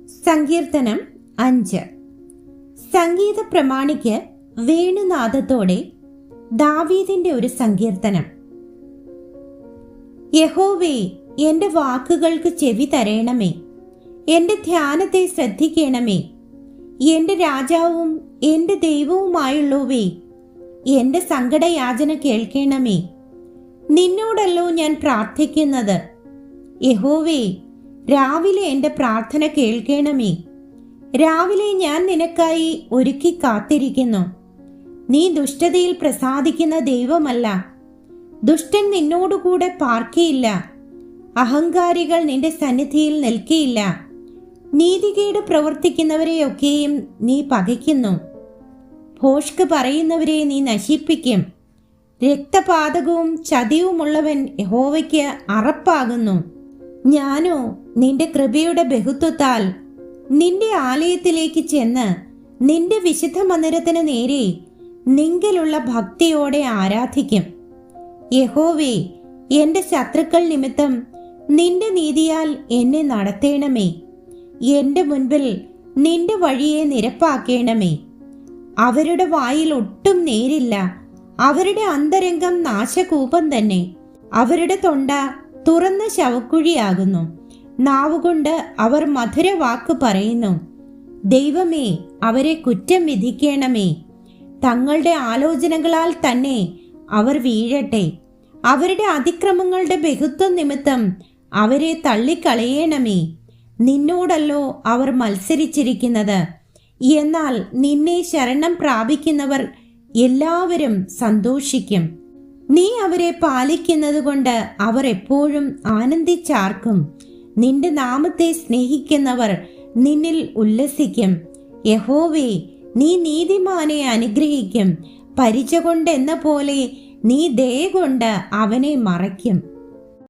സങ്കീർത്തനം 5. സംഗീത പ്രമാണിക്ക് വേണുനാദത്തോടെ ദാവീദിന്റെ ഒരു സങ്കീർത്തനം. യഹോവേ, എന്റെ വാക്കുകൾക്ക് ചെവി തരേണമേ, എന്റെ ധ്യാനത്തെ ശ്രദ്ധിക്കണമേ. എന്റെ രാജാവും എന്റെ ദൈവവുമായുള്ളവേ, എന്റെ സങ്കടയാചന കേൾക്കണമേ. നിന്നോടല്ലോ ഞാൻ പ്രാർത്ഥിക്കുന്നത്. യഹോവേ, രാവിലെ എന്റെ പ്രാർത്ഥന കേൾക്കണമേ. രാവിലെ ഞാൻ നിനക്കായി ഒരുക്കി കാത്തിരിക്കുന്നു. നീ ദുഷ്ടതയിൽ പ്രസാദിക്കുന്ന ദൈവമല്ല. ദുഷ്ടൻ നിന്നോടുകൂടെ പാർക്കയില്ല. അഹങ്കാരികൾ നിന്റെ സന്നിധിയിൽ നിൽക്കയില്ല. നീതികേട് പ്രവർത്തിക്കുന്നവരെയൊക്കെയും നീ പകയ്ക്കുന്നു. ഭോഷ്ക് പറയുന്നവരെ നീ നശിപ്പിക്കും. രക്തപാതകവും ചതിവുമുള്ളവൻ യഹോവയ്ക്ക് അറപ്പാകുന്നു. ഞാനോ നിന്റെ കൃപയുടെ ബഹുത്വത്താൽ നിന്റെ ആലയത്തിലേക്ക് ചെന്ന് നിന്റെ വിശുദ്ധ മന്ദിരത്തിന് നേരെ നിങ്കലുള്ള ഭക്തിയോടെ ആരാധിക്കും. യഹോവേ, എന്റെ ശത്രുക്കൾ നിമിത്തം നിന്റെ നീതിയാൽ എന്നെ നടത്തേണമേ. എന്റെ മുൻപിൽ നിന്റെ വഴിയെ നിരപ്പാക്കേണമേ. അവരുടെ വായിൽ ഒട്ടും നേരില്ല. അവരുടെ അന്തരംഗം നാശകൂപം തന്നെ. അവരുടെ തൊണ്ട തുറന്ന ശവക്കുഴിയാകുന്നു. നാവുകൊണ്ട് അവർ മധുരവാക്ക് പറയുന്നു. ദൈവമേ, അവരെ കുറ്റം വിധിക്കണമേ. തങ്ങളുടെ ആലോചനകളാൽ തന്നെ അവർ വീഴട്ടെ. അവരുടെ അതിക്രമങ്ങളുടെ ബഹുത്വം നിമിത്തം അവരെ തള്ളിക്കളയണമേ. നിന്നോടല്ലോ അവർ മത്സരിച്ചിരിക്കുന്നത്. എന്നാൽ നിന്നെ ശരണം പ്രാപിക്കുന്നവർ എല്ലാവരും സന്തോഷിക്കും. നീ അവരെ പാലിക്കുന്നത് കൊണ്ട് അവർ എപ്പോഴും ആനന്ദിച്ചാർക്കും. നിന്റെ നാമത്തെ സ്നേഹിക്കുന്നവർ നിന്നിൽ ഉല്ലസിക്കും. യഹോവേ, നീ നീതിമാനെ അനുഗ്രഹിക്കും. പരിച കൊണ്ടെന്ന പോലെ നീ ദയ കൊണ്ട് അവനെ മറയ്ക്കും.